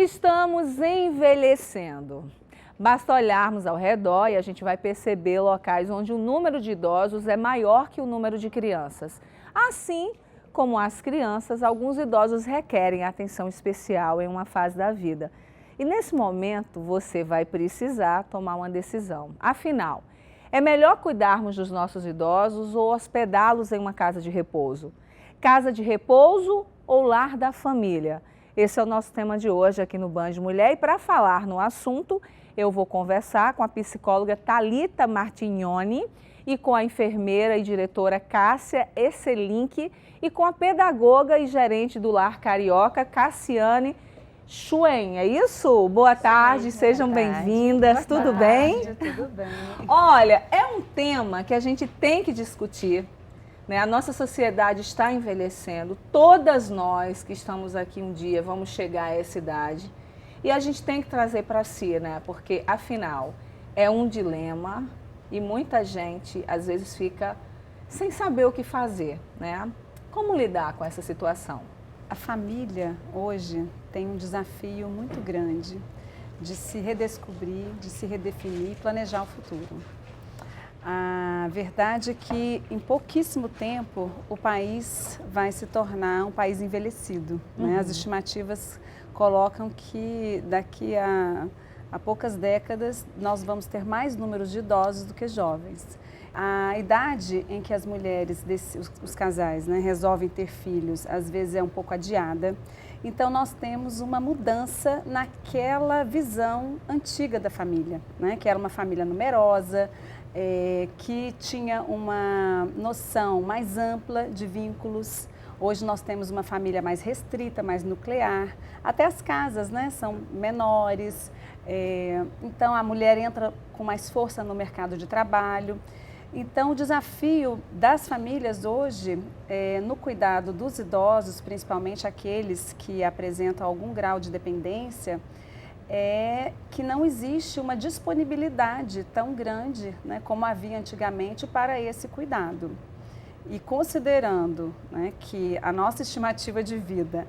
Estamos envelhecendo. Basta olharmos ao redor e a gente vai perceber locais onde o número de idosos é maior que o número de crianças. Assim como as crianças, alguns idosos requerem atenção especial em uma fase da vida. E nesse momento você vai precisar tomar uma decisão. Afinal, é melhor cuidarmos dos nossos idosos ou hospedá-los em uma casa de repouso? Casa de repouso ou lar da família? Esse é o nosso tema de hoje aqui no Band Mulher. E para falar no assunto, eu vou conversar com a psicóloga Thalita Martignoni e com a enfermeira e diretora Cássia Esselink e com a pedagoga e gerente do Lar Carioca, Cassiane Schuen. É isso? Boa tarde, sejam bem-vindas. Tudo bem? Tudo bem. Olha, é um tema que a gente tem que discutir. A nossa sociedade está envelhecendo, todas nós que estamos aqui um dia vamos chegar a essa idade e a gente tem que trazer para si, porque afinal é um dilema e muita gente às vezes fica sem saber o que fazer, Como lidar com essa situação? A família hoje tem um desafio muito grande de se redescobrir, de se redefinir e planejar o futuro. A verdade é que em pouquíssimo tempo o país vai se tornar um país envelhecido. As estimativas colocam que daqui a poucas décadas nós vamos ter mais números de idosos do que jovens. A idade em que as mulheres, os casais, resolvem ter filhos, às vezes é um pouco adiada. Então nós temos uma mudança naquela visão antiga da família, que era uma família numerosa, que tinha uma noção mais ampla de vínculos. Hoje nós temos uma família mais restrita, mais nuclear. Até as casas são menores. Então a mulher entra com mais força no mercado de trabalho. Então o desafio das famílias hoje, no cuidado dos idosos, principalmente aqueles que apresentam algum grau de dependência, é que não existe uma disponibilidade tão grande como havia antigamente para esse cuidado. E considerando que a nossa estimativa de vida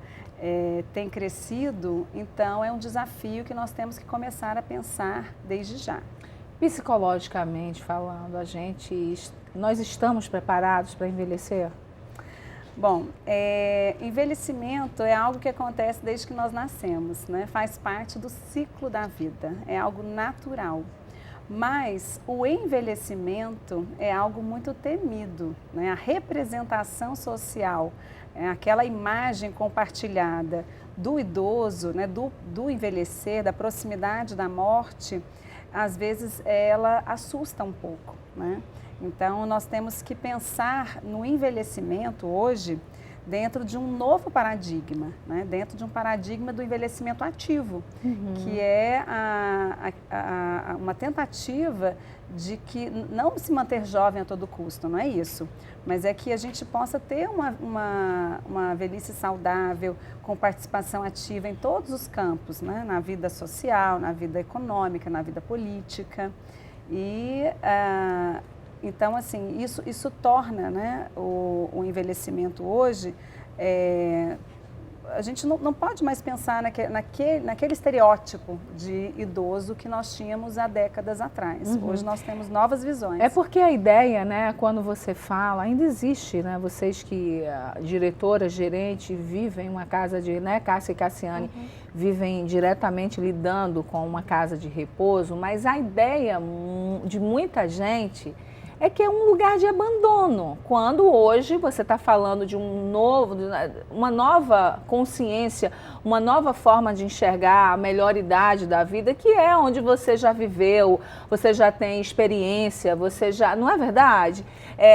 tem crescido, então é um desafio que nós temos que começar a pensar desde já. Psicologicamente falando, nós estamos preparados para envelhecer? Bom, envelhecimento é algo que acontece desde que nós nascemos, Faz parte do ciclo da vida, é algo natural. Mas o envelhecimento é algo muito temido, A representação social, aquela imagem compartilhada do idoso, do envelhecer, da proximidade da morte, às vezes ela assusta um pouco, Então, nós temos que pensar no envelhecimento hoje dentro de um novo paradigma, dentro de um paradigma do envelhecimento ativo, que é uma tentativa de que não se manter jovem a todo custo, não é isso, mas é que a gente possa ter uma velhice saudável, com participação ativa em todos os campos, na vida social, na vida econômica, na vida política. E então, assim, isso torna o envelhecimento hoje, a gente não pode mais pensar naquele estereótipo de idoso que nós tínhamos há décadas atrás. Hoje nós temos novas visões. É porque a ideia, quando você fala, ainda existe, vocês que, diretora, gerente, vivem uma casa de, Cássia e Cassiane, vivem diretamente lidando com uma casa de repouso, mas a ideia de muita gente é que é um lugar de abandono, quando hoje você está falando de uma nova consciência, uma nova forma de enxergar a melhor idade da vida, que é onde você já viveu, você já tem experiência, não é verdade?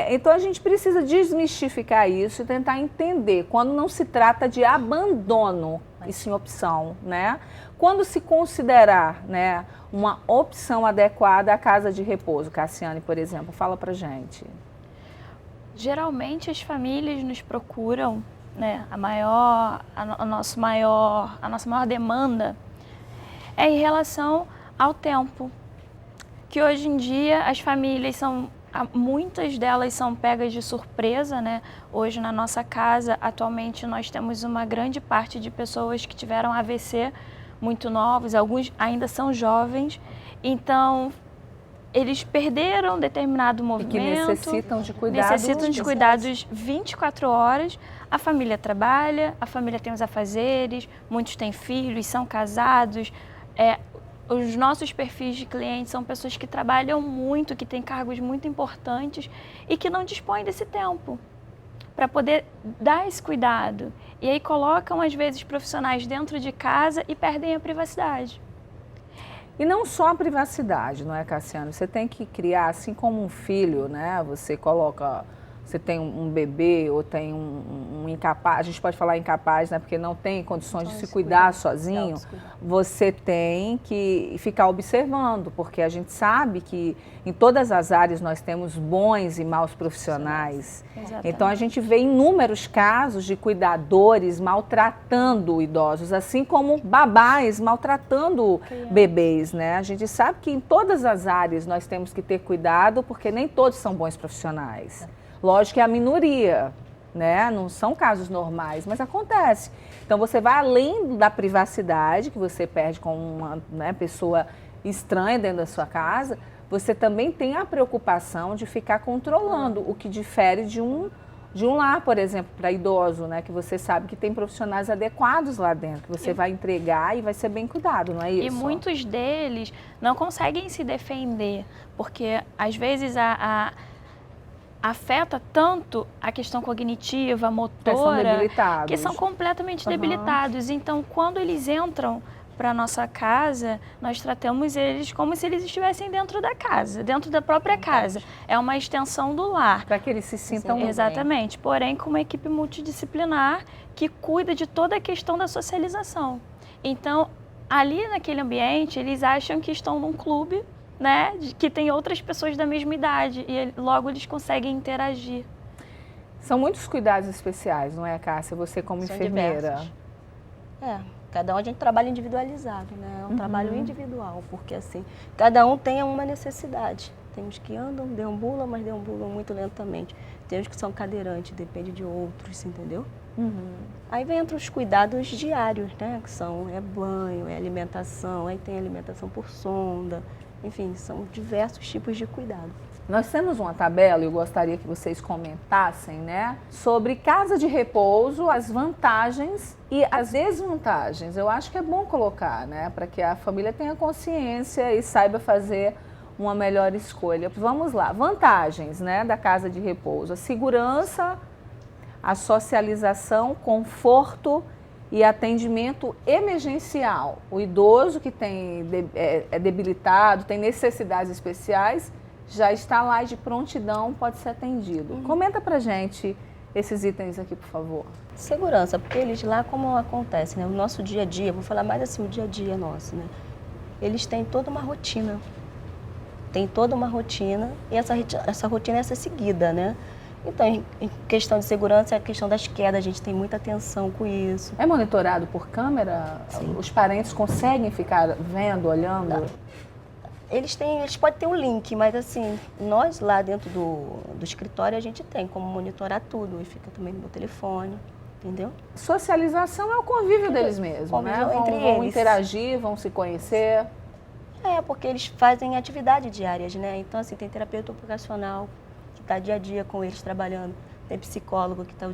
Então a gente precisa desmistificar isso e tentar entender quando não se trata de abandono, e sim opção, Quando se considerar, uma opção adequada à casa de repouso, Cassiane, por exemplo, fala pra gente. Geralmente as famílias nos procuram, a nossa maior demanda é em relação ao tempo, que hoje em dia as famílias muitas delas são pegas de surpresa, Hoje na nossa casa, atualmente nós temos uma grande parte de pessoas que tiveram AVC muito novos, alguns ainda são jovens, então eles perderam determinado movimento. E que necessitam de cuidados 24 horas. A família trabalha, a família tem os afazeres, muitos têm filhos, são casados. Os nossos perfis de clientes são pessoas que trabalham muito, que têm cargos muito importantes e que não dispõem desse tempo para poder dar esse cuidado. E aí colocam, às vezes, profissionais dentro de casa e perdem a privacidade. E não só a privacidade, não é, Cassiano? Você tem que criar, assim como um filho, né? Você tem um bebê ou tem um incapaz, a gente pode falar incapaz, né? Porque não tem condições de se cuidar sozinho. Você tem que ficar observando, porque a gente sabe que em todas as áreas nós temos bons e maus profissionais. Exatamente. Então a gente vê inúmeros casos de cuidadores maltratando idosos, assim como babás maltratando bebês, né? A gente sabe que em todas as áreas nós temos que ter cuidado, porque nem todos são bons profissionais. Lógico que é a minoria, né? Não são casos normais, mas acontece. Então você vai além da privacidade que você perde com uma, né, pessoa estranha dentro da sua casa, você também tem a preocupação de ficar controlando, o que difere de um lar, por exemplo, para idoso, né? Que você sabe que tem profissionais adequados lá dentro, que você vai entregar e vai ser bem cuidado, não é isso? E muitos deles não conseguem se defender, porque às vezes afeta tanto a questão cognitiva, motora, que são completamente debilitados. Então, quando eles entram para a nossa casa, nós tratamos eles como se eles estivessem dentro da casa, dentro da própria casa. É uma extensão do lar. Para que eles se sintam bem. Exatamente, porém com uma equipe multidisciplinar que cuida de toda a questão da socialização. Então, ali naquele ambiente, eles acham que estão num clube, né, que tem outras pessoas da mesma idade e logo eles conseguem interagir. São muitos cuidados especiais, não é, Cássia? Você como enfermeira. Cada um a gente trabalha individualizado, né? É um trabalho individual, porque assim, cada um tem uma necessidade. Tem uns que andam, deambulam, mas deambulam muito lentamente. Tem uns que são cadeirantes, depende de outros, entendeu? Aí vem entre os cuidados diários, né? Que são banho, alimentação, aí tem alimentação por sonda. Enfim, são diversos tipos de cuidado. Nós temos uma tabela, eu gostaria que vocês comentassem, né? Sobre casa de repouso, as vantagens e as desvantagens. Eu acho que é bom colocar, né? Para que a família tenha consciência e saiba fazer uma melhor escolha. Vamos lá, vantagens, né, da casa de repouso. A segurança, a socialização, conforto e atendimento emergencial. O idoso que é debilitado, tem necessidades especiais, já está lá de prontidão, pode ser atendido. Comenta pra gente esses itens aqui, por favor. Segurança, porque eles lá, como acontece, né? O nosso dia a dia, vou falar mais assim, o dia a dia nosso, né? Eles têm toda uma rotina. Tem toda uma rotina e essa rotina é seguida, né? Então, em questão de segurança, a questão das quedas, a gente tem muita atenção com isso. É monitorado por câmera? Sim. Os parentes conseguem ficar vendo, olhando? Eles podem ter um link, mas assim, nós lá dentro do escritório, a gente tem como monitorar tudo. E fica também no meu telefone, entendeu? Socialização é o convívio deles mesmo, né? Vão interagir, vão se conhecer. Porque eles fazem atividades diárias, né? Então, assim, tem terapeuta ocupacional, que está dia a dia com eles trabalhando. Tem psicólogo que está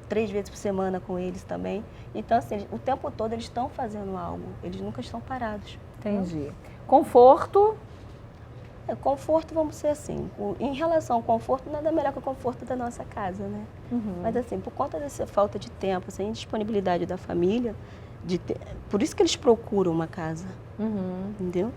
3 vezes por semana com eles também. Então, assim, o tempo todo eles estão fazendo algo, eles nunca estão parados. Entendi. Conforto? Conforto, vamos ser assim, em relação ao conforto, nada melhor que o conforto da nossa casa, né? Mas assim, por conta dessa falta de tempo, essa indisponibilidade da família, por isso que eles procuram uma casa, entendeu?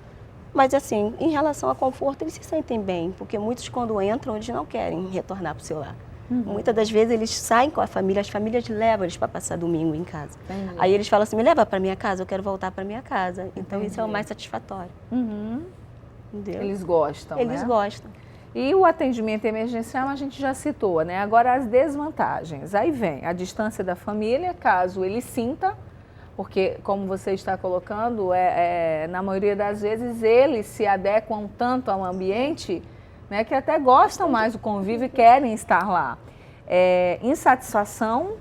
Mas assim, em relação ao conforto, eles se sentem bem, porque muitos quando entram, eles não querem retornar para o seu lar. Muitas das vezes eles saem com a família, as famílias levam eles para passar domingo em casa. Aí eles falam assim, me leva para minha casa, eu quero voltar para minha casa. Então isso é o mais satisfatório. Entendeu? Eles gostam, Eles gostam. E o atendimento emergencial a gente já citou, né? Agora as desvantagens. Aí vem a distância da família, caso ele sinta, porque como você está colocando, na maioria das vezes eles se adequam tanto ao ambiente, né, que até gostam mais do convívio e querem estar lá. Insatisfação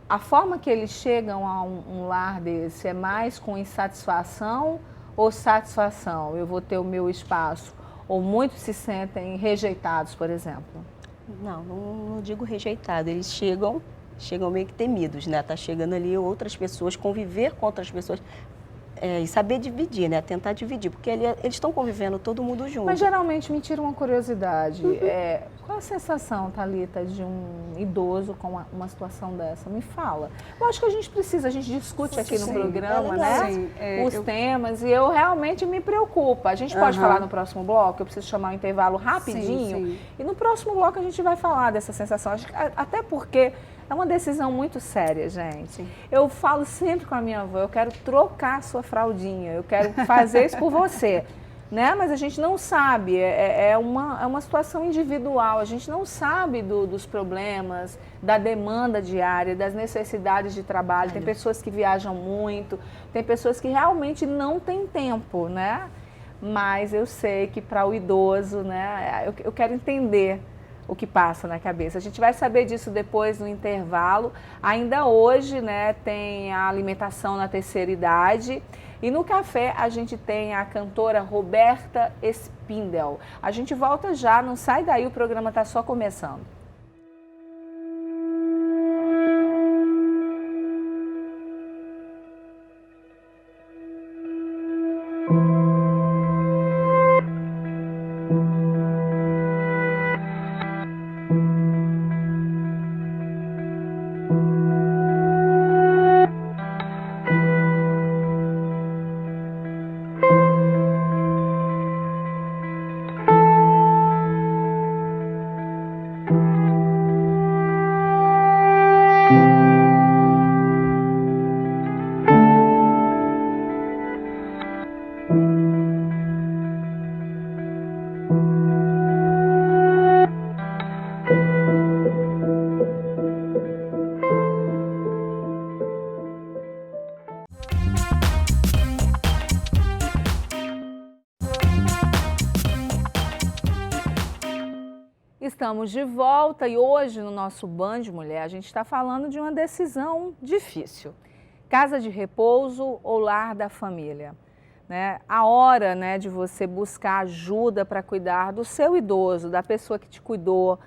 A forma que eles chegam a um lar desse é mais com insatisfação ou satisfação? Eu vou ter o meu espaço. Ou muitos se sentem rejeitados, por exemplo? Não digo rejeitado, eles chegam meio que temidos, né? Tá chegando ali outras pessoas, conviver com outras pessoas. E saber dividir, né? Tentar dividir, porque eles estão convivendo todo mundo junto. Mas geralmente me tira uma curiosidade. Qual a sensação, Thalita, de um idoso com uma situação dessa? Me fala. Eu acho que a gente discute aqui no programa, né? Sim, os temas, e eu realmente me preocupa. A gente pode falar no próximo bloco, eu preciso chamar um intervalo rapidinho. Sim. E no próximo bloco a gente vai falar dessa sensação. Até porque é uma decisão muito séria, gente. Sim. Eu falo sempre com a minha avó, eu quero trocar a sua fraldinha, eu quero fazer isso por você. Né? Mas a gente não sabe, é uma situação individual, a gente não sabe dos problemas, da demanda diária, das necessidades de trabalho. Tem pessoas que viajam muito, tem pessoas que realmente não têm tempo, né? Mas eu sei que para o idoso, né, eu quero entender o que passa na cabeça. A gente vai saber disso depois no intervalo. Ainda hoje, né, tem a alimentação na terceira idade. E no café a gente tem a cantora Roberta Spindel. A gente volta já, não sai daí, o programa está só começando. Estamos de volta e hoje no nosso Band Mulher a gente está falando de uma decisão difícil. Casa de repouso ou lar da família. Né? A hora, né, de você buscar ajuda para cuidar do seu idoso, da pessoa que te cuidou.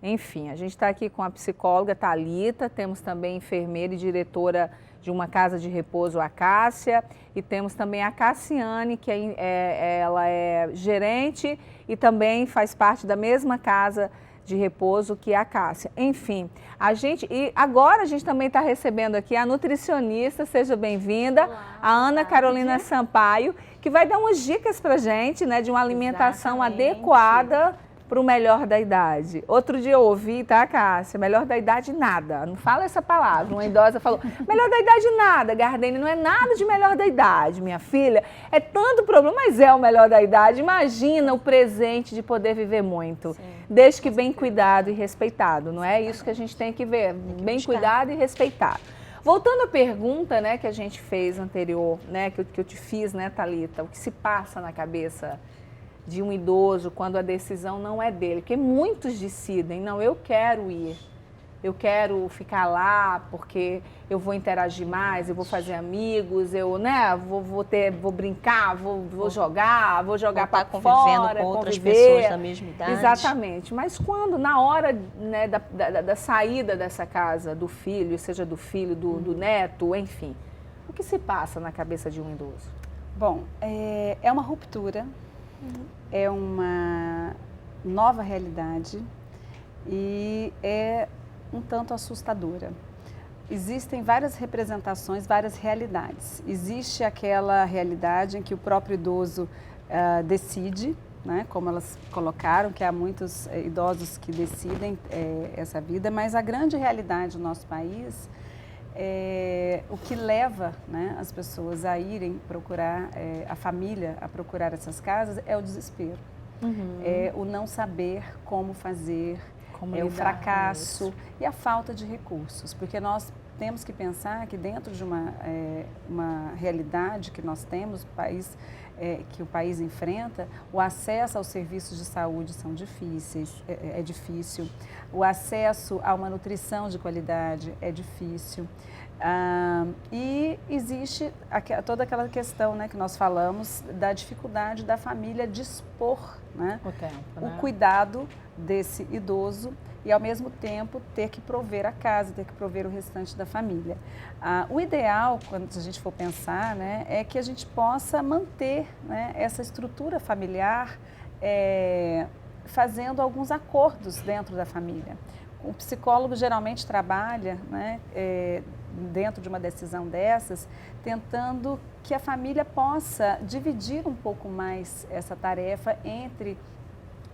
Enfim, a gente está aqui com a psicóloga Thalita, temos também enfermeira e diretora de uma casa de repouso, a Cássia, e temos também a Cassiane, que ela é gerente e também faz parte da mesma casa de repouso que a Cássia. Enfim, agora a gente também está recebendo aqui a nutricionista, seja bem-vinda, a Ana Carolina Sampaio, que vai dar umas dicas para a gente, né, de uma alimentação adequada para o melhor da idade. Outro dia eu ouvi, tá, Cássia? Melhor da idade, nada. Não fala essa palavra. Uma idosa falou, melhor da idade, nada. Gardene, não é nada de melhor da idade, minha filha. É tanto problema, mas é o melhor da idade. Imagina o presente de poder viver muito. Sim. Desde que bem cuidado e respeitado. Não é isso que a gente tem que ver. Bem cuidado e respeitado. Voltando à pergunta, né, que a gente fez anterior, né, que eu te fiz, né, Thalita? O que se passa na cabeça de um idoso quando a decisão não é dele, porque muitos decidem, não, eu quero ir, eu quero ficar lá porque eu vou interagir mais, eu vou fazer amigos, eu, né, vou brincar, vou jogar para fora, convivendo com outras pessoas da mesma idade. Exatamente, mas quando, na hora, né, da saída dessa casa do filho, seja do filho, do neto, enfim, o que se passa na cabeça de um idoso? Bom, é uma ruptura. É uma nova realidade e é um tanto assustadora. Existem várias representações, várias realidades. Existe aquela realidade em que o próprio idoso decide, né, como elas colocaram, que há muitos idosos que decidem essa vida, mas a grande realidade do nosso país o que leva, né, as pessoas a irem procurar, a família a procurar essas casas é o desespero, é o não saber como fazer, é o fracasso e a falta de recursos, porque nós temos que pensar que dentro de uma realidade que nós temos, o país que o país enfrenta, o acesso aos serviços de saúde são difíceis, é difícil. O acesso a uma nutrição de qualidade é difícil. E existe toda aquela questão, né, que nós falamos da dificuldade da família dispor, né, o cuidado desse idoso e, ao mesmo tempo, ter que prover a casa, ter que prover o restante da família. O ideal, quando a gente for pensar, né, é que a gente possa manter, né, essa estrutura familiar, fazendo alguns acordos dentro da família. O psicólogo geralmente trabalha, né, dentro de uma decisão dessas, tentando que a família possa dividir um pouco mais essa tarefa entre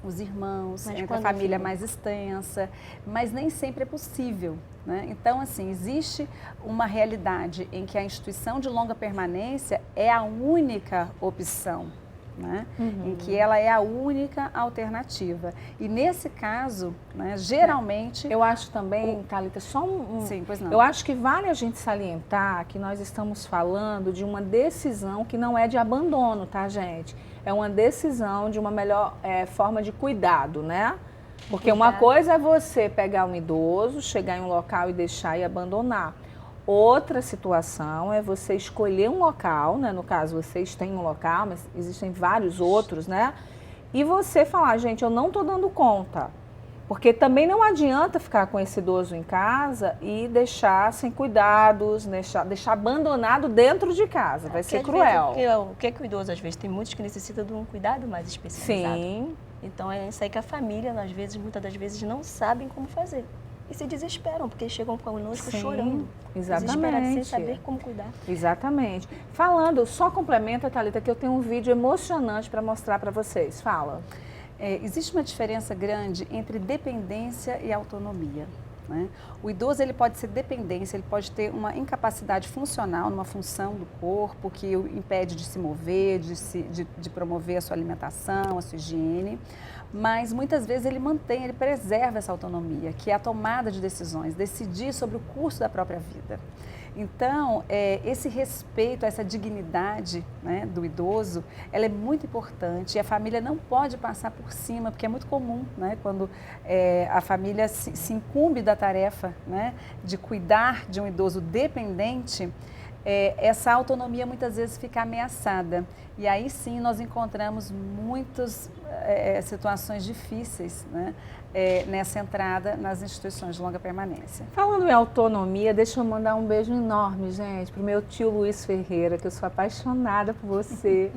os irmãos, entre a família mais extensa, mas nem sempre é possível, né? Então, assim, existe uma realidade em que a instituição de longa permanência é a única opção, né? Em que ela é a única alternativa. E nesse caso, né, geralmente... Eu acho também, Thalita, só Sim, pois não. Eu acho que vale a gente salientar que nós estamos falando de uma decisão que não é de abandono, tá, gente? É uma decisão de uma melhor forma de cuidado, né? Porque uma coisa é você pegar um idoso, chegar em um local e deixar e abandonar. Outra situação é você escolher um local, né? No caso, vocês têm um local, mas existem vários outros, né? E você falar, gente, eu não estou dando conta. Porque também não adianta ficar com esse idoso em casa e deixar sem cuidados, deixar abandonado dentro de casa. Vai ser cruel. O que o idoso, às vezes, tem muitos que necessitam de um cuidado mais especializado. Sim. Então, é isso aí que a família, às vezes, muitas das vezes, não sabem como fazer. E se desesperam, porque chegam conosco chorando. Exatamente. Sem saber como cuidar. Exatamente. Falando, só complementa, Thalita, que eu tenho um vídeo emocionante para mostrar para vocês. Fala. Existe uma diferença grande entre dependência e autonomia, né? O idoso ele pode ser dependência, ele pode ter uma incapacidade funcional, numa função do corpo que o impede de se mover, de promover a sua alimentação, a sua higiene, mas muitas vezes ele preserva essa autonomia, que é a tomada de decisões, decidir sobre o curso da própria vida. Então, esse respeito, essa dignidade, né, do idoso, ela é muito importante e a família não pode passar por cima, porque é muito comum, né, quando a família se incumbe da tarefa, né, de cuidar de um idoso dependente, essa autonomia muitas vezes fica ameaçada. E aí sim nós encontramos muitas situações difíceis, né, nessa entrada nas instituições de longa permanência. Falando em autonomia, deixa eu mandar um beijo enorme, gente, para o meu tio Luiz Ferreira, que eu sou apaixonada por você.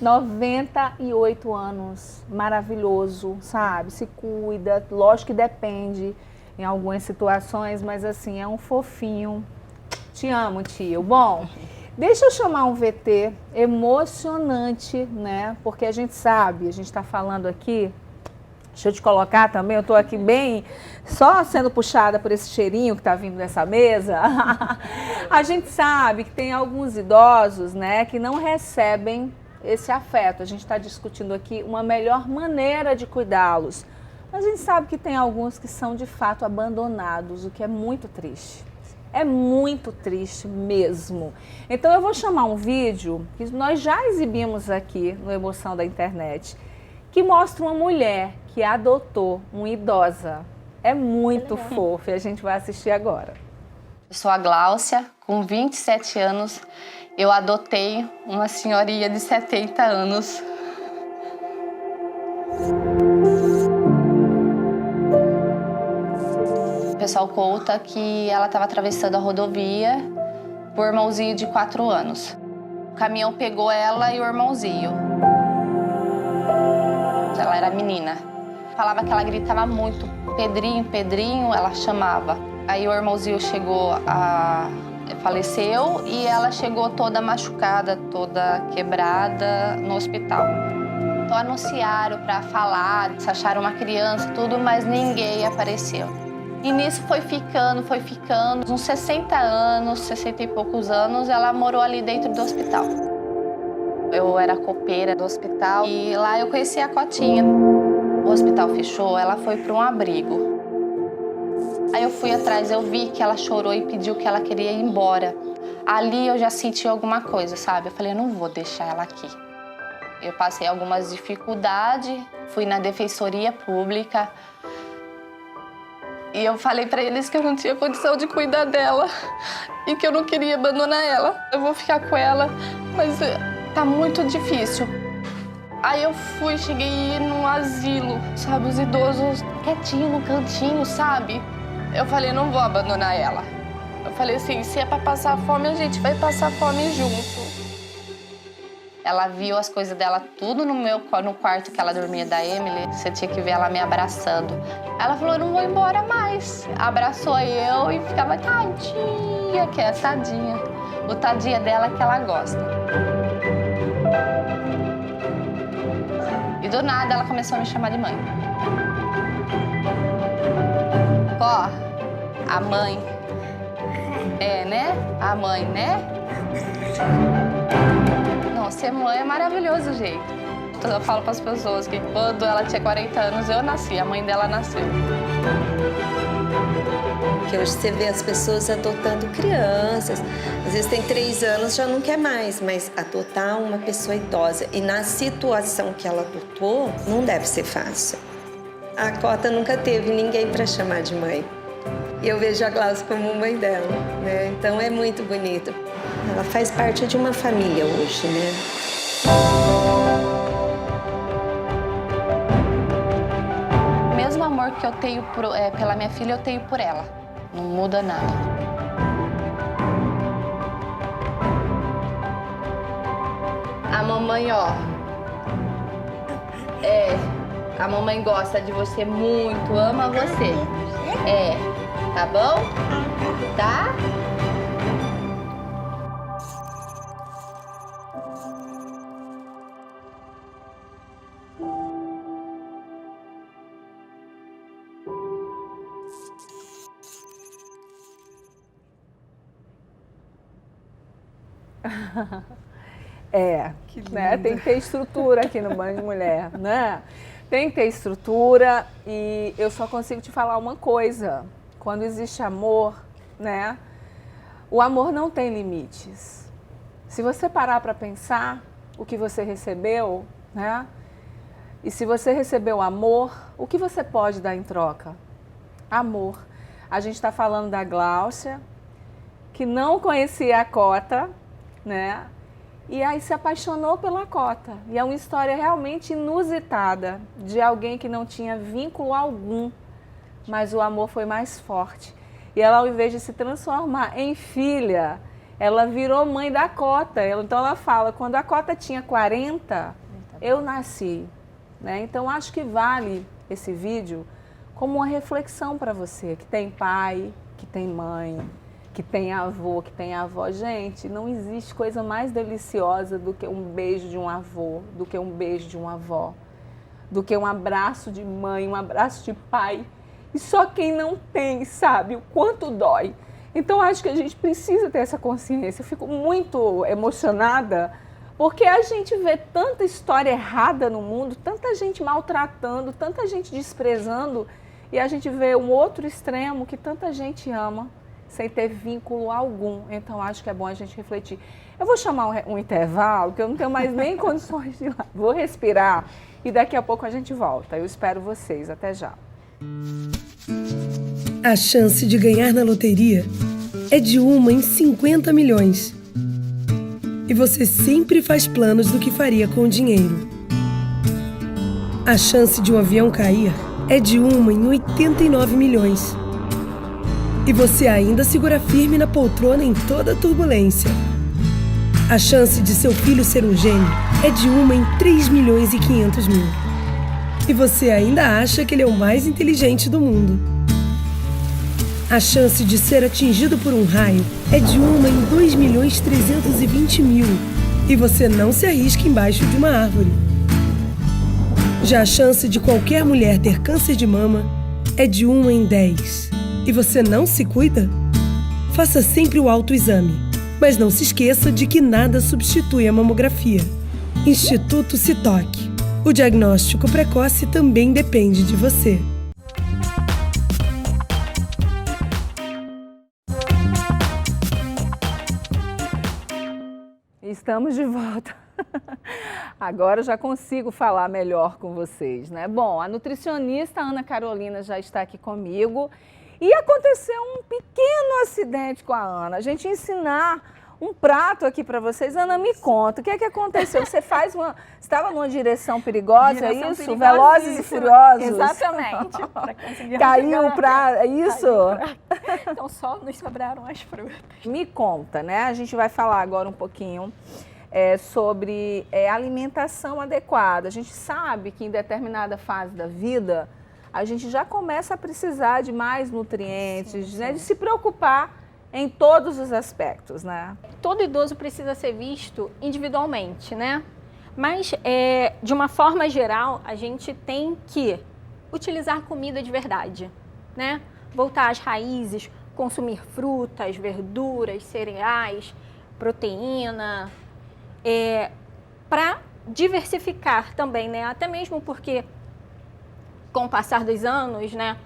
98 anos, maravilhoso, sabe? Se cuida, lógico que depende em algumas situações, mas assim, é um fofinho. Te amo, tio. Bom, deixa eu chamar um VT emocionante, né? Porque a gente sabe, a gente está falando aqui. Deixa eu te colocar também, eu estou aqui bem, só sendo puxada por esse cheirinho que está vindo dessa mesa. A gente sabe que tem alguns idosos, né, que não recebem esse afeto. A gente está discutindo aqui uma melhor maneira de cuidá-los. Mas a gente sabe que tem alguns que são de fato abandonados, o que é muito triste. É muito triste mesmo. Então eu vou chamar um vídeo que nós já exibimos aqui no Emoção da Internet, que mostra uma mulher que adotou uma idosa. É muito fofo e a gente vai assistir agora. Eu sou a Gláucia, com 27 anos, eu adotei uma senhorinha de 70 anos. O pessoal conta que ela estava atravessando a rodovia com o irmãozinho de 4 anos. O caminhão pegou ela e o irmãozinho. Ela era menina. Falava que ela gritava muito, Pedrinho, Pedrinho, ela chamava. Aí o irmãozinho faleceu e ela chegou toda machucada, toda quebrada no hospital. Então anunciaram para falar, acharam uma criança, tudo, mas ninguém apareceu. E nisso foi ficando, uns 60 anos, 60 e poucos anos, ela morou ali dentro do hospital. Eu era copeira do hospital e lá eu conheci a Cotinha. O hospital fechou, ela foi para um abrigo. Aí eu fui atrás, eu vi que ela chorou e pediu que ela queria ir embora. Ali eu já senti alguma coisa, sabe? Eu falei, eu não vou deixar ela aqui. Eu passei algumas dificuldades, fui na Defensoria Pública e eu falei para eles que eu não tinha condição de cuidar dela e que eu não queria abandonar ela. Eu vou ficar com ela, mas tá muito difícil. Aí eu cheguei no asilo, sabe, os idosos quietinhos no cantinho, sabe? Eu falei, não vou abandonar ela. Eu falei assim, se é pra passar fome, a gente vai passar fome junto. Ela viu as coisas dela tudo no quarto que ela dormia da Emily. Você tinha que ver ela me abraçando. Ela falou, não vou embora mais. Abraçou eu e ficava tadinha, que é tadinha. O tadinha dela que ela gosta. E do nada ela começou a me chamar de mãe. Ó, a mãe. É, né? A mãe, né? Não, ser mãe é maravilhoso, gente. Eu falo para as pessoas que quando ela tinha 40 anos, eu nasci, a mãe dela nasceu. Que hoje você vê as pessoas adotando crianças. Às vezes tem 3 anos, já não quer mais, mas adotar uma pessoa idosa e na situação que ela adotou, não deve ser fácil. A Cota nunca teve ninguém para chamar de mãe. E eu vejo a Glaucia como mãe dela, né? Então é muito bonito. Ela faz parte de uma família hoje, né? O mesmo amor que eu tenho pela minha filha, eu tenho por ela. Não muda nada. A mamãe, ó. A mamãe gosta de você muito, ama você. Tá bom? Tá? Né? Tem que ter estrutura aqui no Banho de Mulher, né? Tem que ter estrutura e eu só consigo te falar uma coisa. Quando existe amor, né? O amor não tem limites. Se você parar para pensar o que você recebeu, né? E se você recebeu amor, o que você pode dar em troca? Amor. A gente está falando da Glaucia, que não conhecia a Cota, né? E aí se apaixonou pela Cota. E é uma história realmente inusitada, de alguém que não tinha vínculo algum, mas o amor foi mais forte. E ela, ao invés de se transformar em filha, ela virou mãe da Cota. Então ela fala, quando a Cota tinha 40, eu nasci. Né? Então acho que vale esse vídeo como uma reflexão para você, que tem pai, que tem mãe, que tem avô, que tem avó. Gente, não existe coisa mais deliciosa do que um beijo de um avô, do que um beijo de uma avó, do que um abraço de mãe, um abraço de pai. E só quem não tem sabe o quanto dói. Então acho que a gente precisa ter essa consciência. Eu fico muito emocionada porque a gente vê tanta história errada no mundo, tanta gente maltratando, tanta gente desprezando, e a gente vê um outro extremo que tanta gente ama sem ter vínculo algum. Então acho que é bom a gente refletir. Eu vou chamar um intervalo, que eu não tenho mais nem condições de ir lá. Vou respirar e daqui a pouco a gente volta. Eu espero vocês. Até já. A chance de ganhar na loteria é de 1 em 50 milhões. E você sempre faz planos do que faria com o dinheiro. A chance de um avião cair é de 1 em 89 milhões. E você ainda segura firme na poltrona em toda a turbulência. A chance de seu filho ser um gênio é de 1 em 3 milhões e 500 mil. E você ainda acha que ele é o mais inteligente do mundo. A chance de ser atingido por um raio é de 1 em 2 milhões 320 mil. E você não se arrisca embaixo de uma árvore. Já a chance de qualquer mulher ter câncer de mama é de 1 em 10. E você não se cuida? Faça sempre o autoexame. Mas não se esqueça de que nada substitui a mamografia. Instituto Citoque. O diagnóstico precoce também depende de você. Estamos de volta. Agora eu já consigo falar melhor com vocês, né? Bom, a nutricionista Ana Carolina já está aqui comigo e aconteceu um pequeno acidente com a Ana. A gente ia ensinar um prato aqui para vocês. Ana, me conta, o que é que aconteceu? Você estava numa direção perigosa, é isso? Velozes e Furiosos? Exatamente. Caiu para isso? Então só nos sobraram as frutas. Me conta, né? A gente vai falar agora um pouquinho sobre alimentação adequada. A gente sabe que em determinada fase da vida, a gente já começa a precisar de mais nutrientes, né? De se preocupar em todos os aspectos, né? Todo idoso precisa ser visto individualmente, né? Mas, de uma forma geral, a gente tem que utilizar comida de verdade, né? Voltar às raízes, consumir frutas, verduras, cereais, proteína, para diversificar também, né? Até mesmo porque, com o passar dos anos, né?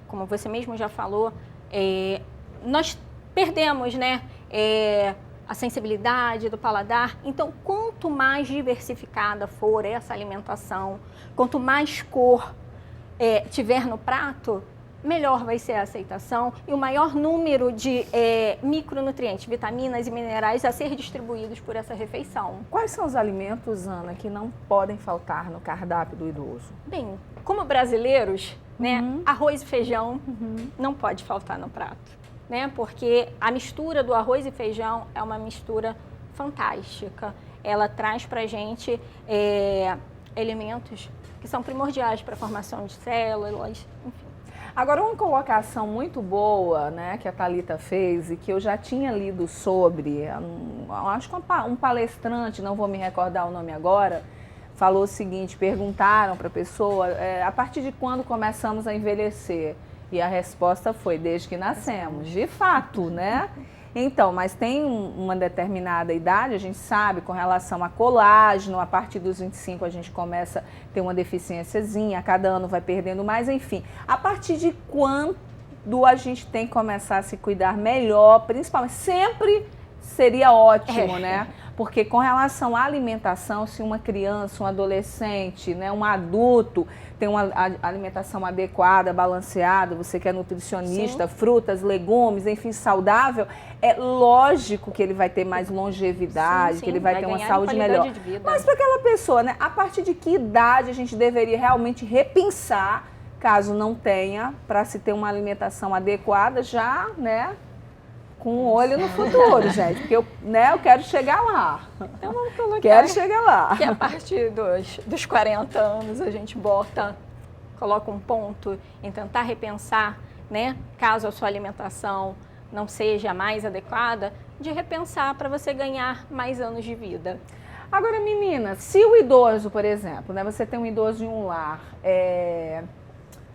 Como você mesmo já falou, nós perdemos, né, a sensibilidade do paladar. Então, quanto mais diversificada for essa alimentação, quanto mais cor tiver no prato, melhor vai ser a aceitação e o maior número de micronutrientes, vitaminas e minerais a ser distribuídos por essa refeição. Quais são os alimentos, Ana, que não podem faltar no cardápio do idoso? Bem, como brasileiros, né, arroz e feijão não pode faltar no prato. Né? Porque a mistura do arroz e feijão é uma mistura fantástica. Ela traz para a gente elementos que são primordiais para a formação de células, enfim. Agora, uma colocação muito boa, né, que a Thalita fez e que eu já tinha lido sobre, acho que um palestrante, não vou me recordar o nome agora, falou o seguinte, perguntaram para a pessoa, a partir de quando começamos a envelhecer? E a resposta foi, desde que nascemos, de fato, né? Então, mas tem uma determinada idade, a gente sabe, com relação a colágeno, a partir dos 25 a gente começa a ter uma deficiênciazinha, a cada ano vai perdendo mais, enfim. A partir de quando a gente tem que começar a se cuidar melhor, principalmente, sempre seria ótimo, né? Porque com relação à alimentação, se uma criança, um adolescente, né, um adulto tem uma alimentação adequada, balanceada, você que é nutricionista, sim, frutas, legumes, enfim, saudável, é lógico que ele vai ter mais longevidade, sim, que ele vai ter uma saúde melhor. Mas para aquela pessoa, né, a partir de que idade a gente deveria realmente repensar, caso não tenha, para se ter uma alimentação adequada já, né? Com um olho no futuro, gente, porque eu quero chegar lá. Então vamos colocar. Quero chegar lá. Que a partir dos 40 anos a gente coloca um ponto em tentar repensar, né? Caso a sua alimentação não seja mais adequada, de repensar para você ganhar mais anos de vida. Agora, meninas, se o idoso, por exemplo, né? Você tem um idoso em um lar,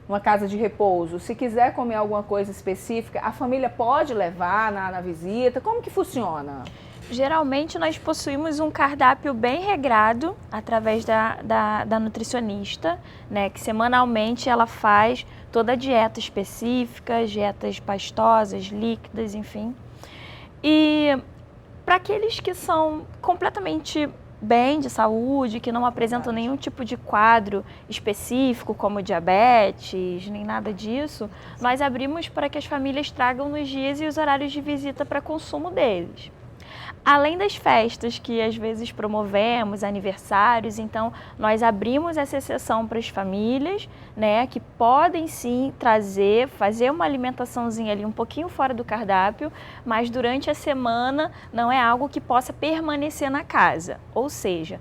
uma casa de repouso, se quiser comer alguma coisa específica, a família pode levar na visita? Como que funciona? Geralmente nós possuímos um cardápio bem regrado através da nutricionista, né, que semanalmente ela faz toda a dieta específica, dietas pastosas, líquidas, enfim. E para aqueles que são completamente bem de saúde, que não apresentam nenhum tipo de quadro específico, como diabetes, nem nada disso, nós abrimos para que as famílias tragam nos dias e os horários de visita para consumo deles. Além das festas que às vezes promovemos, aniversários, então nós abrimos essa exceção para as famílias, né, que podem sim fazer uma alimentaçãozinha ali um pouquinho fora do cardápio, mas durante a semana não é algo que possa permanecer na casa. Ou seja,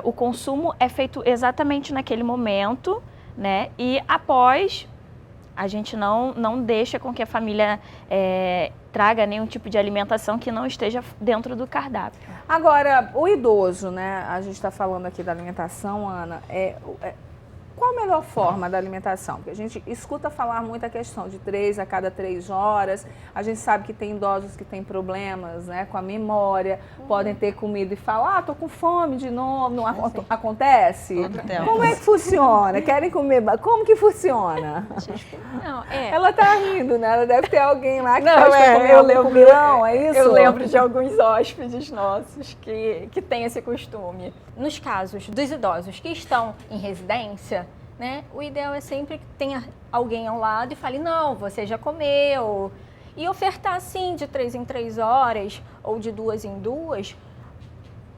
o consumo é feito exatamente naquele momento, né, e após a gente não deixa com que a família traga nenhum tipo de alimentação que não esteja dentro do cardápio. Agora, o idoso, né? A gente está falando aqui da alimentação, Ana, qual a melhor forma da alimentação? Porque a gente escuta falar muito a questão de 3 a cada 3 horas. A gente sabe que tem idosos que têm problemas, né, com a memória, podem ter comido e falar, tô com fome de novo, não acontece? Como é que funciona? Querem comer? Como que funciona? Não, Ela tá rindo, né? Ela deve ter alguém lá que Não, faz pra comer algum comilão, é isso? Eu lembro de alguns hóspedes nossos que têm esse costume. Nos casos dos idosos que estão em residência, né, o ideal é sempre que tenha alguém ao lado e fale, não, você já comeu. E ofertar, assim, de 3 em 3 horas ou de 2 em 2,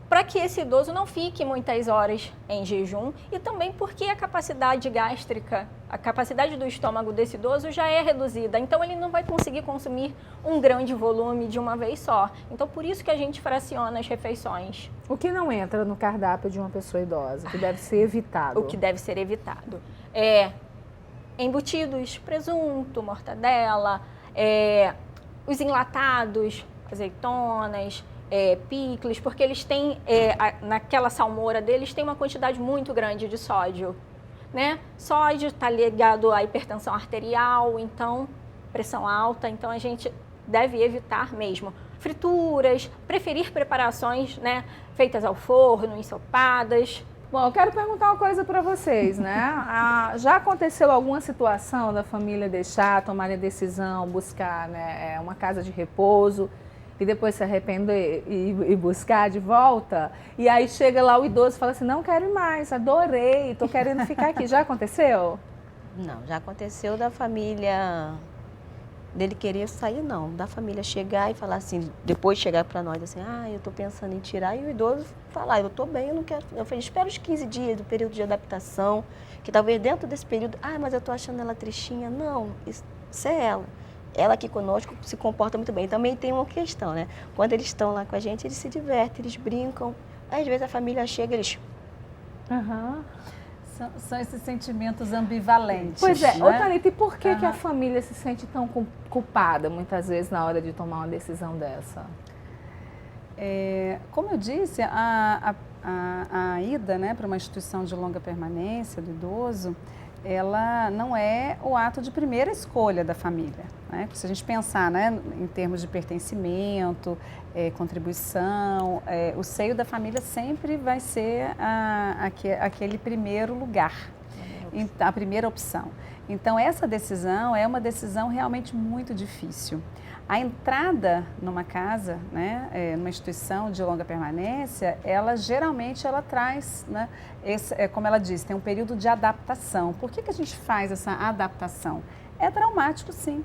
para que esse idoso não fique muitas horas em jejum e também porque a capacidade gástrica, a capacidade do estômago desse idoso já é reduzida, então ele não vai conseguir consumir um grande volume de uma vez só. Então, por isso que a gente fraciona as refeições. O que não entra no cardápio de uma pessoa idosa, que deve ser evitado? O que deve ser evitado é embutidos, presunto, mortadela, os enlatados, azeitonas, picles, porque eles têm, naquela salmoura deles, tem uma quantidade muito grande de sódio, né? Sódio está ligado à hipertensão arterial, então, pressão alta, então a gente deve evitar mesmo. Frituras, preferir preparações, né, feitas ao forno, ensopadas. Bom, eu quero perguntar uma coisa para vocês, né? Já aconteceu alguma situação da família deixar, tomar a decisão, buscar, né, uma casa de repouso, e depois se arrepender e buscar de volta, e aí chega lá o idoso e fala assim, não quero ir mais, adorei, tô querendo ficar aqui. Já aconteceu? Não, já aconteceu da família dele querer sair, não. Da família chegar e falar assim, depois chegar para nós assim, eu tô pensando em tirar, e o idoso falar, eu tô bem, eu não quero. Eu falei, espera os 15 dias do período de adaptação, que talvez dentro desse período, mas eu tô achando ela tristinha. Não, isso é ela. Ela aqui conosco se comporta muito bem. Também tem uma questão, né? Quando eles estão lá com a gente, eles se divertem, eles brincam. Às vezes a família chega, eles... São esses sentimentos ambivalentes. Pois é, né? Thalita, e por que a família se sente tão culpada, muitas vezes, na hora de tomar uma decisão dessa? Como eu disse, a ida, né, para uma instituição de longa permanência do idoso, ela não é o ato de primeira escolha da família, né? Se a gente pensar, né, em termos de pertencimento, contribuição, o seio da família sempre vai ser aquele primeiro lugar, a primeira opção. Então, essa decisão é uma decisão realmente muito difícil. A entrada numa casa, né, numa instituição de longa permanência, ela geralmente traz, né, como ela disse, tem um período de adaptação. Por que a gente faz essa adaptação? É traumático, sim.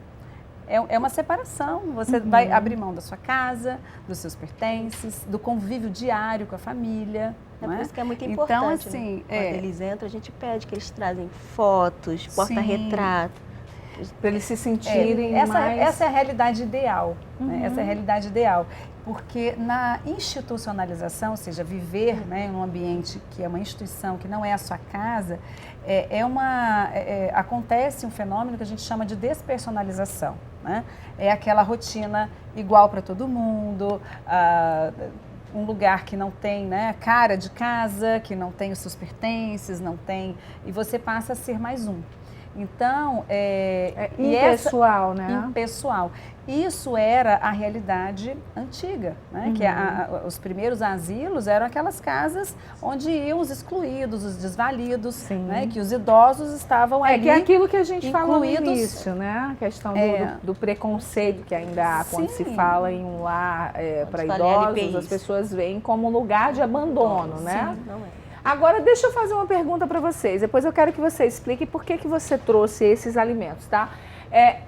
É uma separação. Você vai abrir mão da sua casa, dos seus pertences, do convívio diário com a família. Por isso que é muito importante. Então, assim, né? Quando eles entram, a gente pede que eles trazem fotos, porta-retrato. Para eles se sentirem mais... Essa é a realidade ideal, né? Essa é a realidade ideal, porque na institucionalização, ou seja, viver, né, em um ambiente que é uma instituição, que não é a sua casa, acontece um fenômeno que a gente chama de despersonalização, né? É aquela rotina igual para todo mundo, um lugar que não tem, né, cara de casa, que não tem os seus pertences, não tem, e você passa a ser mais um. Então, impessoal, né? Impessoal. Isso era a realidade antiga, né? Que os primeiros asilos eram aquelas casas onde iam os excluídos, os desvalidos, né? Que os idosos estavam ali. Que é aquilo que a gente falou no início, né? A questão do preconceito que ainda há quando se fala em um lar para idosos, as pessoas veem como lugar de abandono, né? Sim, não é. Agora, deixa eu fazer uma pergunta para vocês. Depois eu quero que você explique por que você trouxe esses alimentos, tá?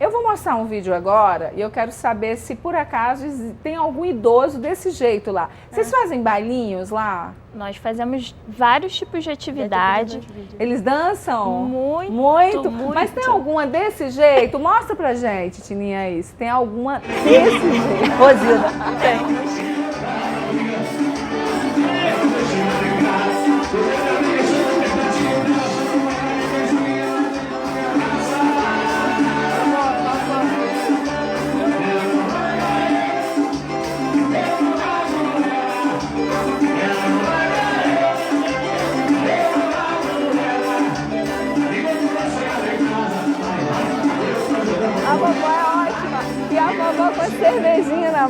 Eu vou mostrar um vídeo agora e eu quero saber se, por acaso, tem algum idoso desse jeito lá. Vocês fazem bailinhos lá? Nós fazemos vários tipos de atividade. Eles dançam? Muito. Mas tem alguma desse jeito? Mostra pra gente, Tininha, aí. Se tem alguma desse jeito. Rosina. Tem.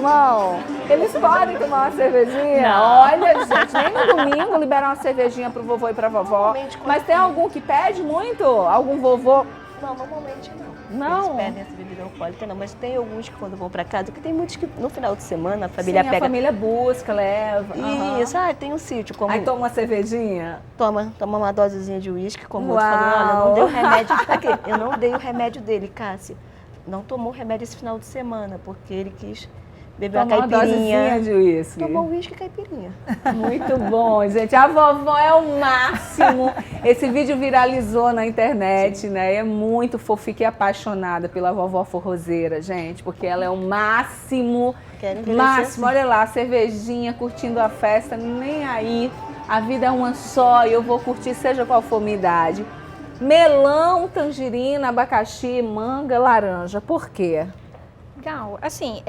irmão? Eles podem tomar uma cervejinha? Não. Olha, gente, nem no domingo liberar uma cervejinha pro vovô e pra vovó. Mas tem algum que pede muito? Algum vovô? Não, normalmente não. Não? Eles pedem essa bebida alcoólica, não. Mas tem alguns que quando vão pra casa, que tem muitos que no final de semana a família Sim, pega... a família busca, leva. Aham. Isso, tem um sítio. Como... Aí toma uma cervejinha? Toma uma dosezinha de uísque, como Uau. eu falou, olha, não dei o remédio. Aqui, eu não dei o remédio dele, Cássia. Não tomou o remédio esse final de semana, porque ele quis beber Tomar uma uma dosezinha caipirinha. de uísque. Tomou uísque e caipirinha. Muito bom, gente. A vovó é o máximo. Esse vídeo viralizou na internet, né? É muito fofa. Fiquei apaixonada pela vovó forrozeira, gente, porque ela é o máximo. Quero envelhecer Máximo, assim. olha lá, cervejinha, curtindo a festa, nem aí. A vida é uma só e eu vou curtir, seja qual for a minha idade. Melão, tangerina, abacaxi, manga, laranja. Por quê? Legal. Assim,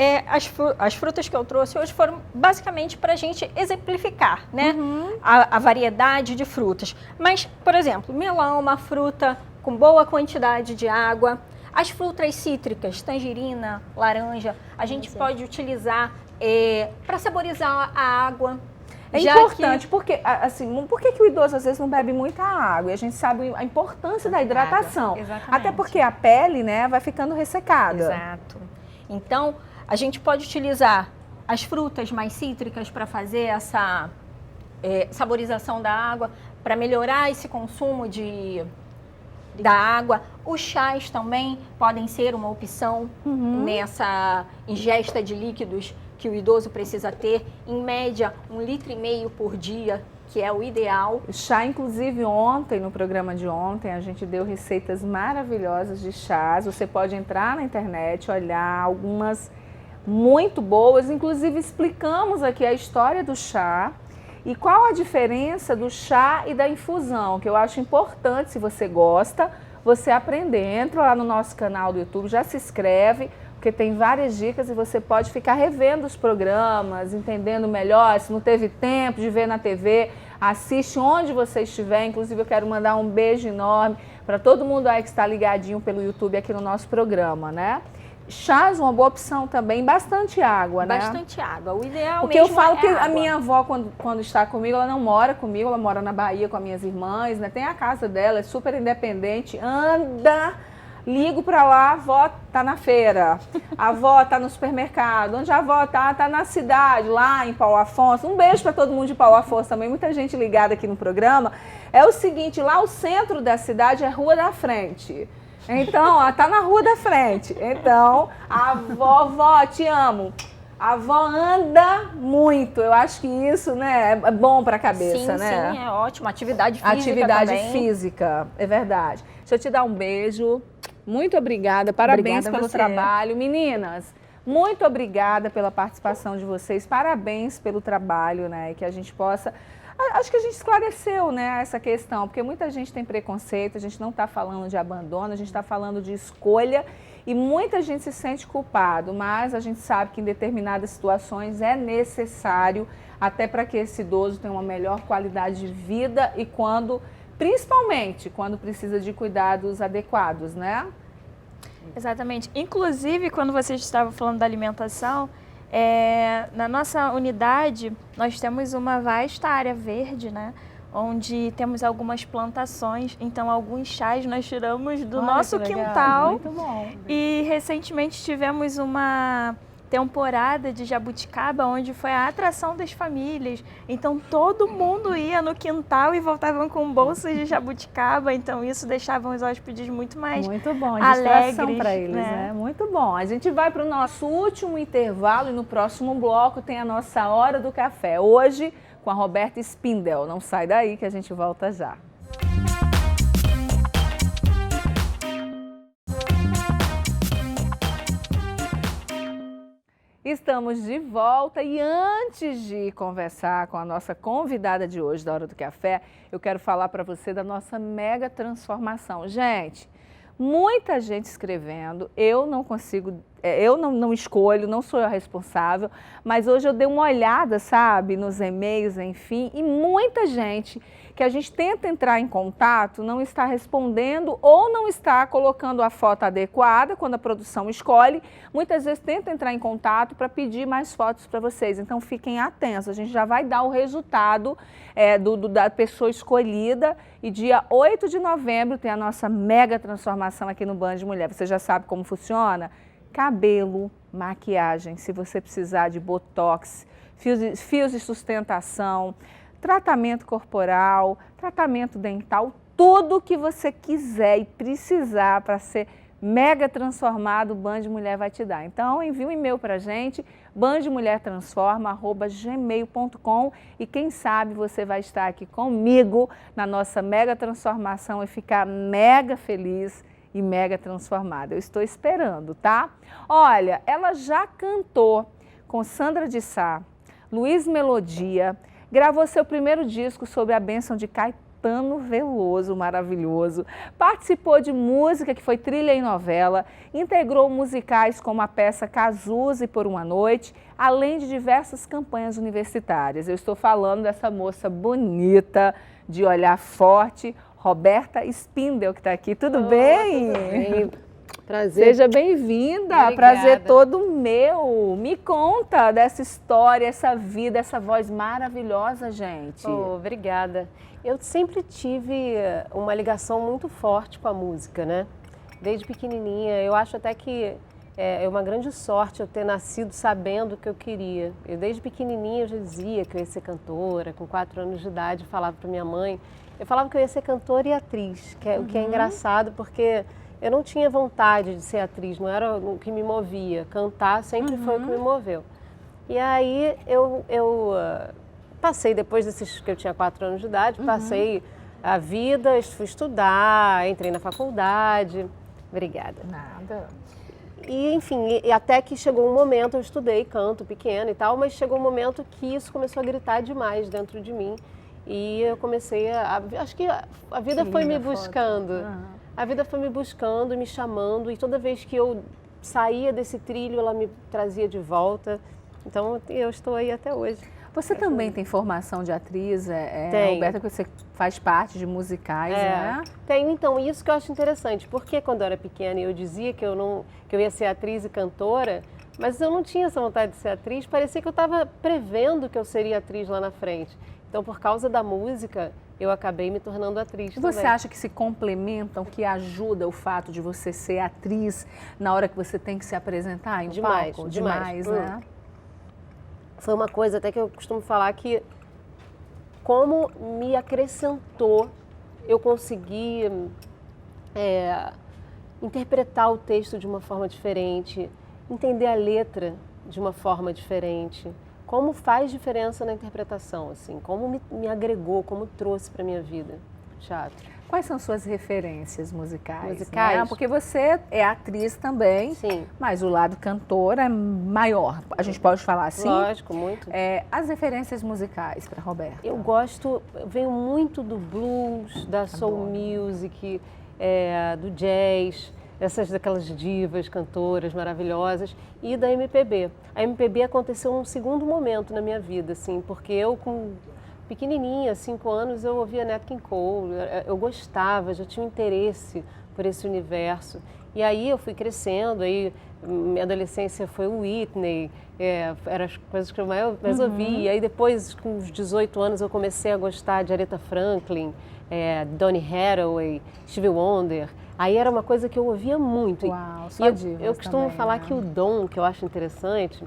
as frutas que eu trouxe hoje foram basicamente para a gente exemplificar, né? A variedade de frutas. Mas, por exemplo, melão, uma fruta com boa quantidade de água. As frutas cítricas, tangerina, laranja, a gente pode utilizar para saborizar a água. É Já importante, porque assim, por que o idoso às vezes não bebe muita água? E a gente sabe a importância da hidratação. Água, exatamente. Até porque a pele, né, vai ficando ressecada. Exato. Então, a gente pode utilizar as frutas mais cítricas para fazer essa saborização da água, para melhorar esse consumo da água. Os chás também podem ser uma opção nessa ingesta de líquidos que o idoso precisa ter, em média, 1,5 litro por dia, que é o ideal. Chá, inclusive ontem, no programa de ontem, a gente deu receitas maravilhosas de chás. Você pode entrar na internet, olhar algumas muito boas. Inclusive explicamos aqui a história do chá e qual a diferença do chá e da infusão, que eu acho importante, se você gosta, você aprender. Entra lá no nosso canal do YouTube, já se inscreve, porque tem várias dicas e você pode ficar revendo os programas, entendendo melhor. Se não teve tempo de ver na TV, assiste onde você estiver. Inclusive, eu quero mandar um beijo enorme para todo mundo aí que está ligadinho pelo YouTube aqui no nosso programa, né? Chás, uma boa opção também, bastante água, né? Bastante água. O ideal Porque eu mesmo falo é que água. a minha avó, quando está comigo, ela não mora comigo, ela mora na Bahia com as minhas irmãs, né? Tem a casa dela, é super independente, anda... Ligo pra lá, a avó tá na feira, a avó tá no supermercado, onde a avó tá na cidade, lá em Paulo Afonso. Um beijo para todo mundo de Paulo Afonso também, muita gente ligada aqui no programa. É o seguinte, lá o centro da cidade é Rua da Frente. Então, ela tá na Rua da Frente. Então, a vovó, te amo. A avó anda muito. Eu acho que isso, né, é bom para a cabeça, sim, né? Sim, é ótimo. Atividade física Atividade também. física, é verdade. Deixa eu te dar um beijo. Muito obrigada. Parabéns Obrigada a pelo você. trabalho. Meninas, muito obrigada pela participação de vocês. Parabéns pelo trabalho, né? E que a gente possa... Acho que a gente esclareceu, né, essa questão, porque muita gente tem preconceito, a gente não está falando de abandono, a gente está falando de escolha e muita gente se sente culpado, mas a gente sabe que em determinadas situações é necessário, até para que esse idoso tenha uma melhor qualidade de vida e principalmente quando precisa de cuidados adequados, né? Exatamente. Inclusive, quando vocês estavam falando da alimentação, na nossa unidade, nós temos uma vasta área verde, né? Onde temos algumas plantações, então alguns chás nós tiramos do nosso que legal. quintal. Muito bom. E recentemente tivemos uma temporada de jabuticaba, onde foi a atração das famílias. Então todo mundo ia no quintal e voltavam com bolsas de jabuticaba, então isso deixava os hóspedes muito mais muito bom, alegres, distração para eles, né? Muito bom. A gente vai para o nosso último intervalo e no próximo bloco tem a nossa Hora do Café. Hoje com a Roberta Spindel. Não sai daí que a gente volta já. Estamos de volta e antes de conversar com a nossa convidada de hoje da Hora do Café, eu quero falar para você da nossa mega transformação. Gente, muita gente escrevendo, eu não consigo eu não escolho, não sou eu a responsável, mas hoje eu dei uma olhada, sabe, nos e-mails, enfim, e muita gente que a gente tenta entrar em contato não está respondendo ou não está colocando a foto adequada quando a produção escolhe. Muitas vezes tenta entrar em contato para pedir mais fotos para vocês. Então fiquem atentos, a gente já vai dar o resultado da pessoa escolhida e dia 8 de novembro tem a nossa mega transformação aqui no Band Mulher. Você já sabe como funciona? Cabelo, maquiagem, se você precisar de botox, fios de sustentação, tratamento corporal, tratamento dental, tudo que você quiser e precisar para ser mega transformado, o Band Mulher vai te dar. Então, envie um e-mail para a gente, bandmulhertransforma@gmail.com e quem sabe você vai estar aqui comigo na nossa mega transformação e ficar mega feliz e mega transformada. Eu estou esperando, tá? Olha, ela já cantou com Sandra de Sá, Luiz Melodia, gravou seu primeiro disco sob a bênção de Caetano Veloso, maravilhoso. Participou de música que foi trilha em novela, integrou musicais como a peça Cazuza por uma Noite, além de diversas campanhas universitárias. Eu estou falando dessa moça bonita, de olhar forte, Roberta Spindel, que está aqui. Tudo bem? Tudo bem. Prazer. Seja bem-vinda, prazer todo meu. Me conta dessa história, essa vida, essa voz maravilhosa, gente. Obrigada. Eu sempre tive uma ligação muito forte com a música, né? Desde pequenininha. Eu acho até que é uma grande sorte eu ter nascido sabendo o que eu queria. Desde pequenininha eu já dizia que eu ia ser cantora. Com 4 anos de idade eu falava para minha mãe. Eu falava que eu ia ser cantora e atriz, o que é engraçado porque eu não tinha vontade de ser atriz, não era o que me movia. Cantar sempre foi o que me moveu. E aí eu passei, depois desses que eu tinha 4 anos de idade, passei a vida, fui estudar, entrei na faculdade. Obrigada. Nada. E enfim, e até que chegou um momento, eu estudei canto pequeno e tal, mas chegou um momento que isso começou a gritar demais dentro de mim. E eu comecei acho que a vida foi me buscando. A vida foi me buscando, me chamando, e toda vez que eu saía desse trilho, ela me trazia de volta. Então, eu estou aí até hoje. Você também tem formação de atriz, Roberta, que você faz parte de musicais, né? Tenho, então, isso que eu acho interessante, porque quando eu era pequena eu dizia que eu ia ser atriz e cantora, mas eu não tinha essa vontade de ser atriz, parecia que eu estava prevendo que eu seria atriz lá na frente. Então, por causa da música, eu acabei me tornando atriz também. Você acha que se complementam, que ajuda o fato de você ser atriz na hora que você tem que se apresentar em palco? Demais, né? Foi uma coisa até que eu costumo falar que, como me acrescentou, eu consegui interpretar o texto de uma forma diferente, entender a letra de uma forma diferente. Como faz diferença na interpretação, assim, como me agregou, como trouxe para a minha vida o teatro. Quais são suas referências musicais? Musicais? Né? Porque você é atriz também, sim, mas o lado cantora é maior, a gente pode falar assim? Lógico, muito. As referências musicais para Roberta? Eu venho muito do blues, da soul music, do jazz, daquelas divas, cantoras maravilhosas, e da MPB. A MPB aconteceu num segundo momento na minha vida, assim, porque eu, com pequenininha, 5 anos, eu ouvia Nat King Cole, eu gostava, já tinha um interesse por esse universo. E aí eu fui crescendo, aí minha adolescência foi o Whitney, eram as coisas que eu mais ouvia. Aí depois, com os 18 anos, eu comecei a gostar de Aretha Franklin, Donny Hathaway, Stevie Wonder. Aí era uma coisa que eu ouvia muito. Uau, só divas eu costumo também, falar né? que o dom, que eu acho interessante,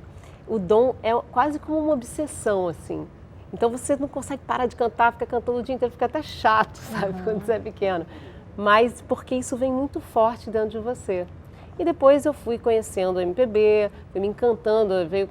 o dom é quase como uma obsessão, assim. Então você não consegue parar de cantar, fica cantando o dia inteiro, fica até chato, sabe, quando você é pequeno. Mas porque isso vem muito forte dentro de você. E depois eu fui conhecendo a MPB, fui me encantando, veio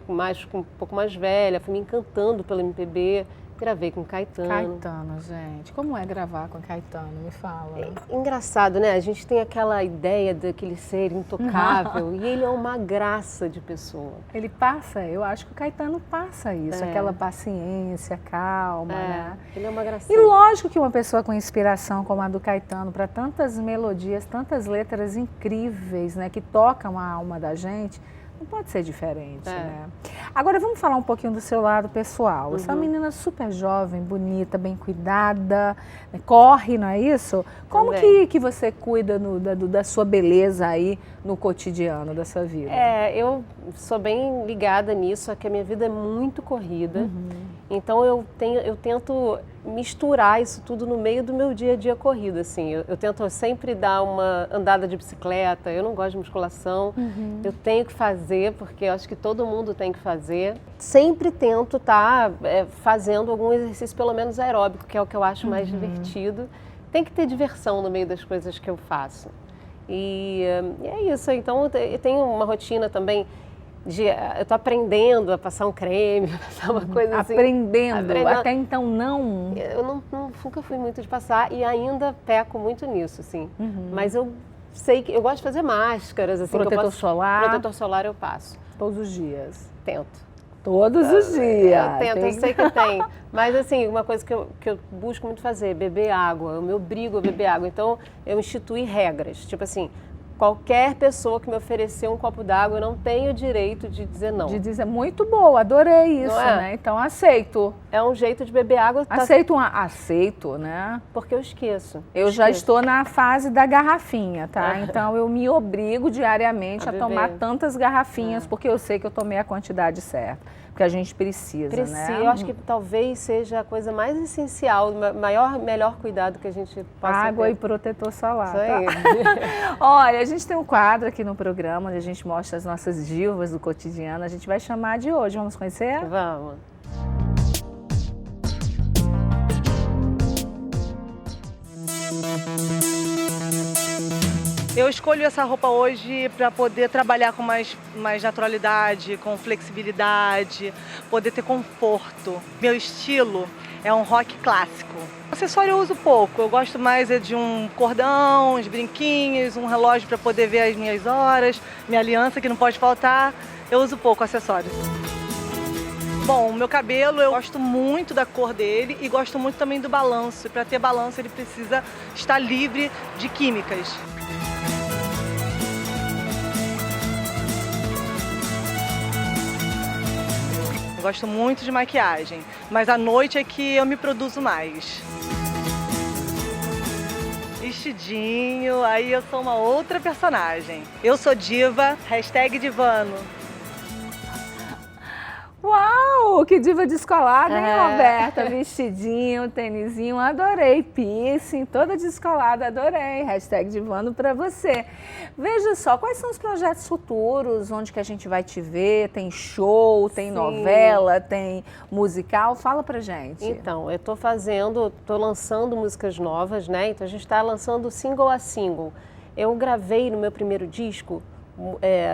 um pouco mais velha, fui me encantando pela MPB. Gravei com Caetano. Caetano, gente. Como é gravar com Caetano? Me fala. É engraçado, né? A gente tem aquela ideia daquele ser intocável e ele é uma graça de pessoa. Ele passa, eu acho que o Caetano passa isso, aquela paciência, calma, né? Ele é uma gracinha. E lógico que uma pessoa com inspiração como a do Caetano, para tantas melodias, tantas letras incríveis, né, que tocam a alma da gente, não pode ser diferente, né? Agora vamos falar um pouquinho do seu lado pessoal. Você é uma menina super jovem, bonita, bem cuidada, né? Corre, não é isso? Como que você cuida da sua beleza aí no cotidiano da sua vida? Eu sou bem ligada nisso, é que a minha vida é muito corrida. Então eu tento misturar isso tudo no meio do meu dia a dia corrido, assim. Eu tento sempre dar uma andada de bicicleta, eu não gosto de musculação, eu tenho que fazer, porque eu acho que todo mundo tem que fazer. Sempre tento estar fazendo algum exercício, pelo menos aeróbico, que é o que eu acho mais divertido. Tem que ter diversão no meio das coisas que eu faço. E é isso, então eu tenho uma rotina também. Eu estou aprendendo a passar um creme, a passar uma coisa assim. Aprendendo. Até então não? Eu nunca fui muito de passar e ainda peco muito nisso, assim. Mas eu sei que eu gosto de fazer máscaras, assim. Protetor solar? Protetor solar eu passo. Todos os dias? Tento. Todos os dias? Eu tento, eu sei que tem. Mas assim, uma coisa que eu busco muito fazer, beber água. Eu me obrigo a beber água. Então, eu instituí regras. Tipo assim, qualquer pessoa que me oferecer um copo d'água, eu não tenho o direito de dizer não. De dizer, muito boa, adorei isso, né? Então, aceito. É um jeito de beber água. Aceito, né? Porque eu esqueço. Eu já estou na fase da garrafinha, tá? Então, eu me obrigo diariamente a tomar tantas garrafinhas, porque eu sei que eu tomei a quantidade certa. Porque a gente precisa, né? Eu acho que talvez seja a coisa mais essencial, o melhor cuidado que a gente possa ter. Água e protetor solar. Isso aí. Tá? Olha, a gente tem um quadro aqui no programa onde a gente mostra as nossas divas do cotidiano. A gente vai chamar de hoje. Vamos conhecer? Vamos. Eu escolho essa roupa hoje para poder trabalhar com mais naturalidade, com flexibilidade, poder ter conforto. Meu estilo é um rock clássico. Acessório eu uso pouco, eu gosto mais de um cordão, uns brinquinhos, um relógio para poder ver as minhas horas, minha aliança que não pode faltar. Eu uso pouco acessório. Bom, o meu cabelo, eu gosto muito da cor dele e gosto muito também do balanço. E para ter balanço ele precisa estar livre de químicas. Eu gosto muito de maquiagem, mas à noite é que eu me produzo mais. Vestidinho, aí eu sou uma outra personagem. Eu sou diva, #divano. Uau, que diva descolada, hein, Roberta? Vestidinho, tênisinho, adorei. Piercing, toda descolada, adorei. #divano pra você. Veja só, quais são os projetos futuros? Onde que a gente vai te ver? Tem show, tem novela, tem musical? Fala pra gente. Então, eu tô lançando músicas novas, né? Então a gente tá lançando single a single. Eu gravei no meu primeiro disco,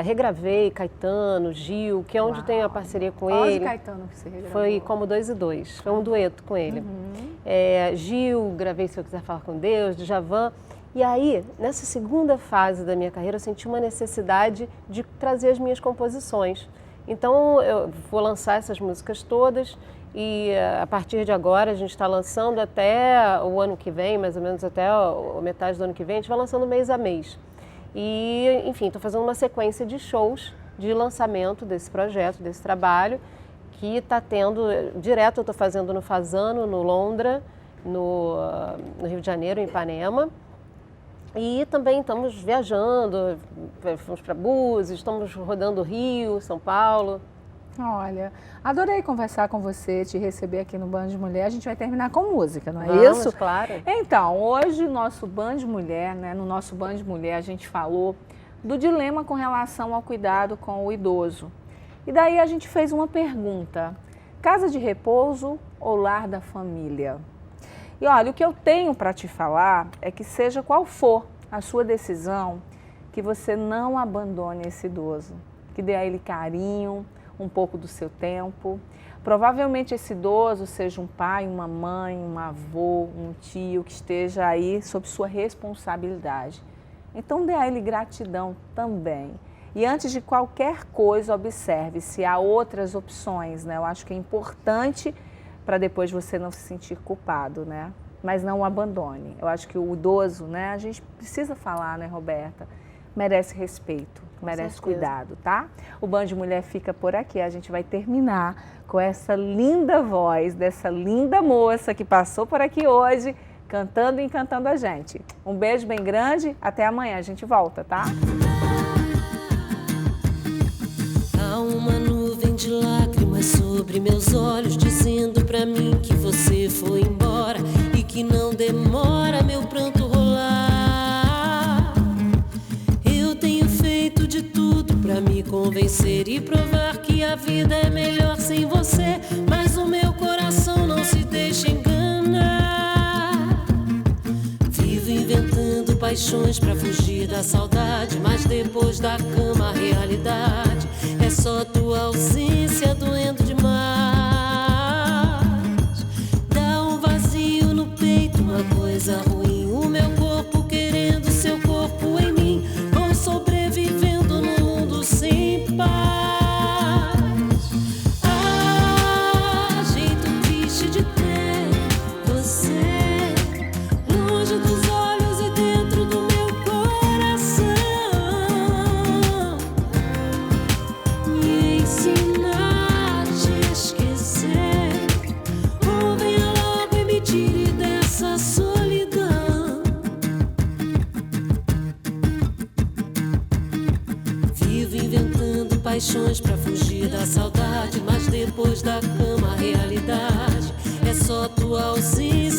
regravei Caetano, Gil, que é onde tem a parceria com ele. Qual Caetano que você regravou? Foi Como 2 e 2, foi um dueto com ele. Gil, gravei Se Eu Quiser Falar com Deus, Djavan. E aí, nessa segunda fase da minha carreira, eu senti uma necessidade de trazer as minhas composições. Então, eu vou lançar essas músicas todas e a partir de agora a gente está lançando até o ano que vem, mais ou menos até a metade do ano que vem, a gente vai lançando mês a mês. E, enfim, estou fazendo uma sequência de shows de lançamento desse projeto, desse trabalho, que está tendo, direto eu estou fazendo no Fasano, no Londra, no Rio de Janeiro, em Ipanema. E também estamos viajando, fomos para Búzios, estamos rodando Rio, São Paulo. Olha, adorei conversar com você, te receber aqui no Band Mulher. A gente vai terminar com música, não é isso? Claro. Então, hoje nosso Band Mulher, né? No nosso Band Mulher a gente falou do dilema com relação ao cuidado com o idoso. E daí a gente fez uma pergunta: casa de repouso ou lar da família? E olha, o que eu tenho para te falar é que seja qual for a sua decisão, que você não abandone esse idoso, que dê a ele carinho, um pouco do seu tempo, Provavelmente esse idoso seja um pai, uma mãe, um avô, um tio que esteja aí sob sua responsabilidade. Então dê a ele gratidão também. E antes de qualquer coisa, observe se há outras opções, né? Eu acho que é importante para depois você não se sentir culpado, né? Mas não o abandone. Eu acho que o idoso, né? A gente precisa falar, né, Roberta? Merece respeito, merece cuidado, tá? O Band Mulher fica por aqui. A gente vai terminar com essa linda voz dessa linda moça que passou por aqui hoje, cantando e encantando a gente. Um beijo bem grande, até amanhã. A gente volta, tá? Há uma nuvem de lágrimas sobre meus olhos, dizendo pra mim que você foi embora e que não demora meu pranto rolar. Eu tenho feito de tudo pra me convencer e provar que a vida é melhor sem você, mas o meu coração não se deixa enganar. Vivo inventando paixões pra fugir da saudade, mas depois da cama a realidade é só tua ausência doendo demais. Dá um vazio no peito, uma coisa ruim, o meu corpo querendo seu corpo em mim. Vou sobrevivendo no mundo sem paz. Ah, jeito triste de ter você longe dos olhos e dentro do meu coração. Me ensinar a te esquecer, ou venha logo e me tire dessa solidão. Vivo inventando paixões pra fugir da saudade, mas depois da cama a realidade é só tua ausência